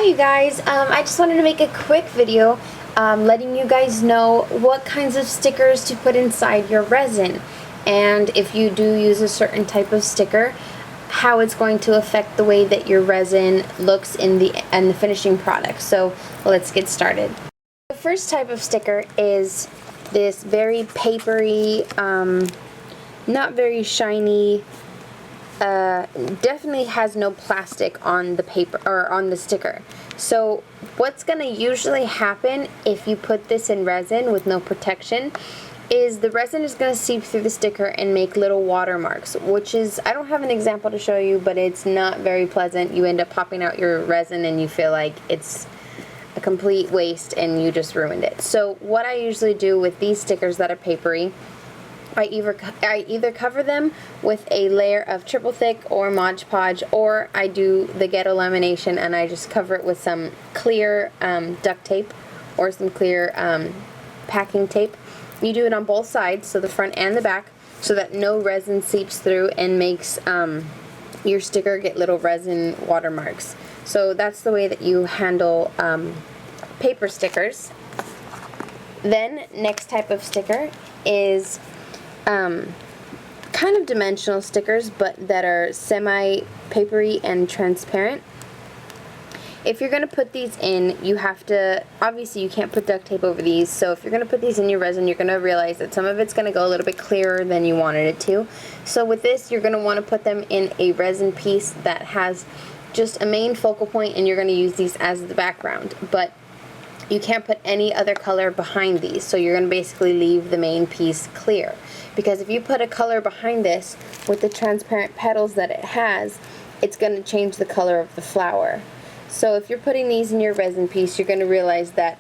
you guys, I just wanted to make a quick video letting you guys know what kinds of stickers to put inside your resin, and if you do use a certain type of sticker, how it's going to affect the way that your resin looks in the finishing product. So let's get started. The first type of sticker is this very papery, not very shiny, definitely has no plastic on the paper or on the sticker. So what's going to usually happen if you put this in resin with no protection is the resin is going to seep through the sticker and make little watermarks, which is, I don't have an example to show you, but it's not very pleasant. You end up popping out your resin and you feel like it's a complete waste and you just ruined it. So what I usually do with these stickers that are papery, I either cover them with a layer of triple thick or Mod Podge, or I do the ghetto lamination and I just cover it with some clear duct tape or some clear packing tape. You do it on both sides, so the front and the back, so that no resin seeps through and makes your sticker get little resin watermarks. So that's the way that you handle paper stickers. Then next type of sticker is kind of dimensional stickers, but that are semi-papery and transparent. If you're going to put these in, you have to, obviously you can't put duct tape over these, so if you're going to put these in your resin, you're going to realize that some of it's going to go a little bit clearer than you wanted it to. So with this, you're going to want to put them in a resin piece that has just a main focal point, and you're going to use these as the background. But you can't put any other color behind these, so you're going to basically leave the main piece clear. Because if you put a color behind this with the transparent petals that it has, it's going to change the color of the flower. So if you're putting these in your resin piece, you're going to realize that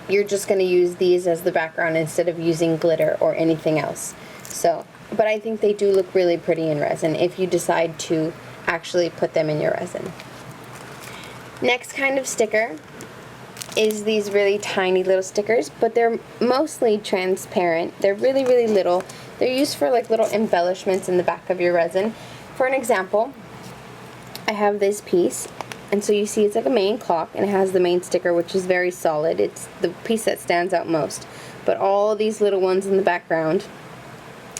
you're just going to use these as the background instead of using glitter or anything else. So, but I think they do look really pretty in resin if you decide to actually put them in your resin. Next kind of sticker is these really tiny little stickers, but they're mostly transparent. They're really, really little. They're used for like little embellishments in the back of your resin. For an example, I have this piece, and so you see it's like a main clock, and it has the main sticker, which is very solid. It's the piece that stands out most. But all these little ones in the background,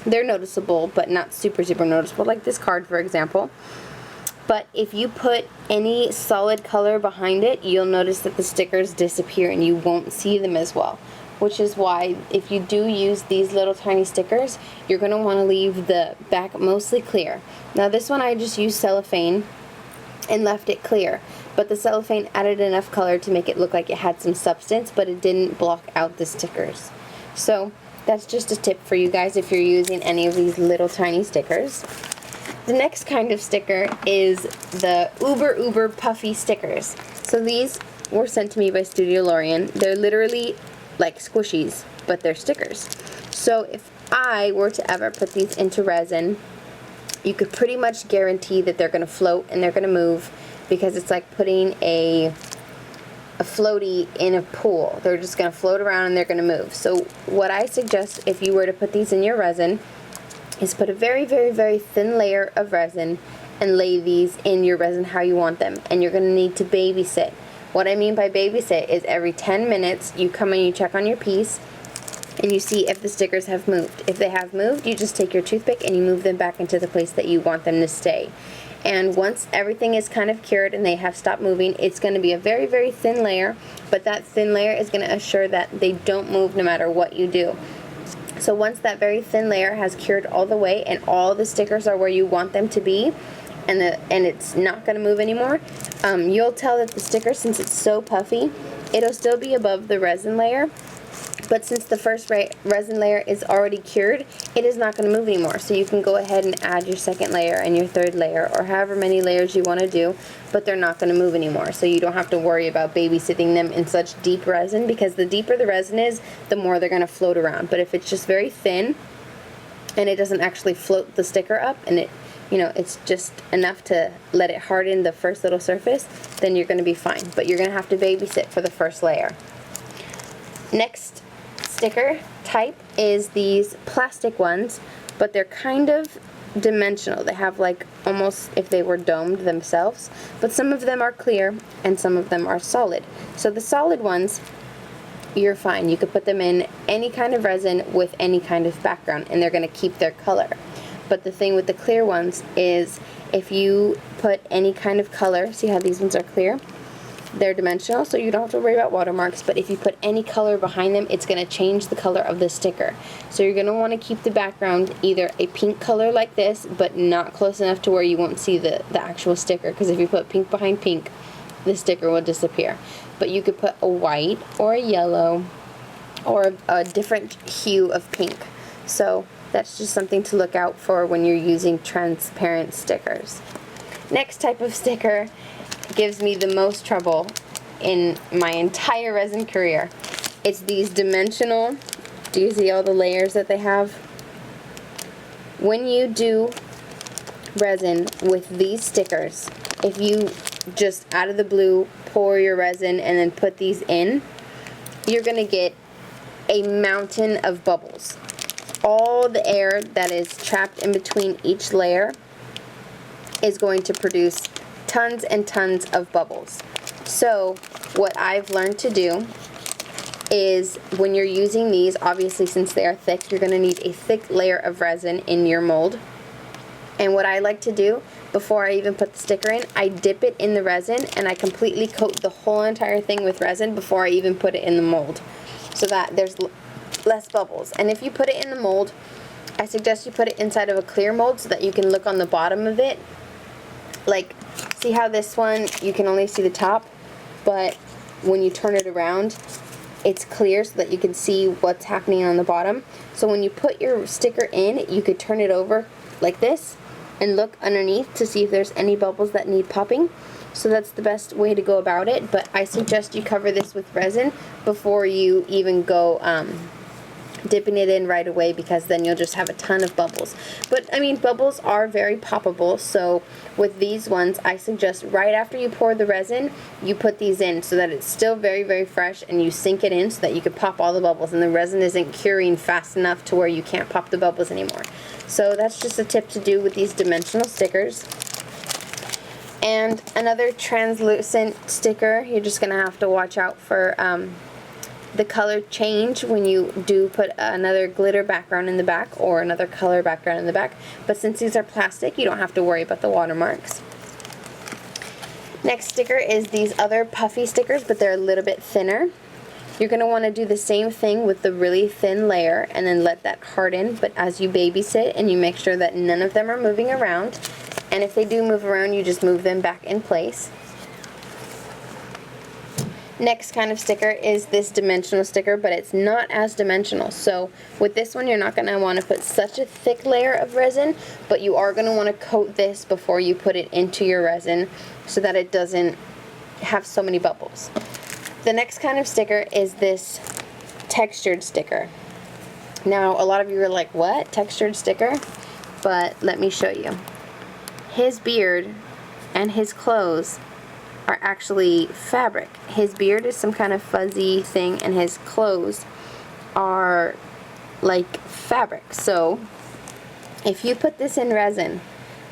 they're noticeable, but not super, super noticeable, like this card, for example. But if you put any solid color behind it, you'll notice that the stickers disappear and you won't see them as well. Which is why if you do use these little tiny stickers, you're going to want to leave the back mostly clear. Now this one I just used cellophane and left it clear. But the cellophane added enough color to make it look like it had some substance, but it didn't block out the stickers. So that's just a tip for you guys if you're using any of these little tiny stickers. The next kind of sticker is the uber puffy stickers. So these were sent to me by Studio Lorian. They're literally like squishies, but they're stickers. So if I were to ever put these into resin, you could pretty much guarantee that they're going to float and they're going to move, because it's like putting a floaty in a pool. They're just going to float around and they're going to move. So what I suggest if you were to put these in your resin is put a very, very, very thin layer of resin and lay these in your resin how you want them. And you're going to need to babysit. What I mean by babysit is every 10 minutes you come and you check on your piece and you see if the stickers have moved. If they have moved, you just take your toothpick and you move them back into the place that you want them to stay. And once everything is kind of cured and they have stopped moving, it's going to be a very, very thin layer, but that thin layer is going to assure that they don't move no matter what you do. So once that very thin layer has cured all the way and all the stickers are where you want them to be, and it's not going to move anymore, you'll tell that the sticker, since it's so puffy, it'll still be above the resin layer, but since the first resin layer is already cured, it is not going to move anymore. So you can go ahead and add your second layer and your third layer, or however many layers you want to do, but they're not going to move anymore. So you don't have to worry about babysitting them in such deep resin, because the deeper the resin is, the more they're going to float around. But if it's just very thin and it doesn't actually float the sticker up, and it's just enough to let it harden the first little surface, then you're going to be fine. But you're going to have to babysit for the first layer. Next sticker type is these plastic ones, but they're kind of dimensional. They have like almost if they were domed themselves, but some of them are clear and some of them are solid. So the solid ones, you're fine. You could put them in any kind of resin with any kind of background and they're going to keep their color. But the thing with the clear ones is if you put any kind of color, see how these ones are clear? They're dimensional, so you don't have to worry about watermarks, but if you put any color behind them, it's going to change the color of the sticker. So you're going to want to keep the background either a pink color like this, but not close enough to where you won't see the actual sticker, because if you put pink behind pink, the sticker will disappear. But you could put a white or a yellow or a different hue of pink. So that's just something to look out for when you're using transparent stickers. Next type of sticker gives me the most trouble in my entire resin career. It's these dimensional, do you see all the layers that they have? When you do resin with these stickers, if you just out of the blue pour your resin and then put these in, you're gonna get a mountain of bubbles. All the air that is trapped in between each layer is going to produce tons and tons of bubbles. So what I've learned to do is when you're using these, obviously since they are thick, you're going to need a thick layer of resin in your mold. And what I like to do before I even put the sticker in, I dip it in the resin and I completely coat the whole entire thing with resin before I even put it in the mold, so that there's less bubbles. And if you put it in the mold, I suggest you put it inside of a clear mold so that you can look on the bottom of it. Like, see how this one, you can only see the top, but when you turn it around, it's clear so that you can see what's happening on the bottom. So when you put your sticker in, you could turn it over like this and look underneath to see if there's any bubbles that need popping. So that's the best way to go about it, but I suggest you cover this with resin before you even go dipping it in right away, because then you'll just have a ton of bubbles. But I mean, bubbles are very poppable, so with these ones I suggest right after you pour the resin you put these in so that it's still very, very fresh, and you sink it in so that you can pop all the bubbles and the resin isn't curing fast enough to where you can't pop the bubbles anymore. So that's just a tip to do with these dimensional stickers. And another translucent sticker, you're just gonna have to watch out for the color change when you do put another glitter background in the back or another color background in the back. But since these are plastic, you don't have to worry about the watermarks. Next sticker is these other puffy stickers, but they're a little bit thinner. You're going to want to do the same thing with the really thin layer and then let that harden, but as you babysit and you make sure that none of them are moving around, and if they do move around, you just move them back in place. Next kind of sticker is this dimensional sticker, but it's not as dimensional. So with this one, you're not going to want to put such a thick layer of resin, but you are going to want to coat this before you put it into your resin so that it doesn't have so many bubbles. The next kind of sticker is this textured sticker. Now, a lot of you are like, what? Textured sticker? But let me show you. His beard and his clothes are actually fabric. His beard is some kind of fuzzy thing and his clothes are like fabric. So if you put this in resin,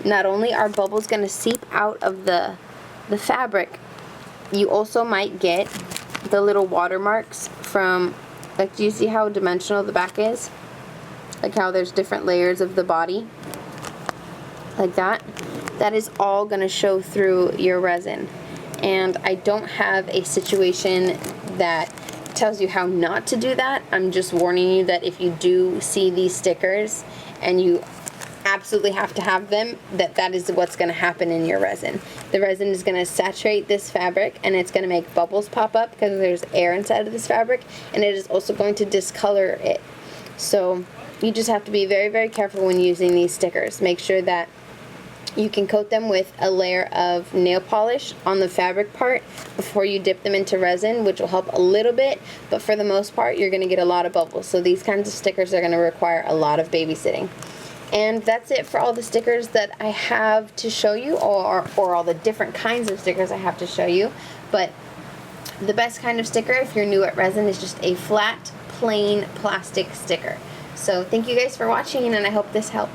not only are bubbles going to seep out of the fabric, you also might get the little watermarks from, like, do you see how dimensional the back is? Like how there's different layers of the body? Like that? That is all going to show through your resin. And I don't have a situation that tells you how not to do that. I'm just warning you that if you do see these stickers and you absolutely have to have them, that is what's going to happen in your resin. The resin is going to saturate this fabric and it's going to make bubbles pop up because there's air inside of this fabric, and it is also going to discolor it. So you just have to be very, very careful when using these stickers. Make sure that you can coat them with a layer of nail polish on the fabric part before you dip them into resin, which will help a little bit, but for the most part you're going to get a lot of bubbles. So these kinds of stickers are going to require a lot of babysitting. And that's it for all the stickers that I have to show you, or all the different kinds of stickers I have to show you. But the best kind of sticker, if you're new at resin, is just a flat, plain plastic sticker. So thank you guys for watching, and I hope this helped.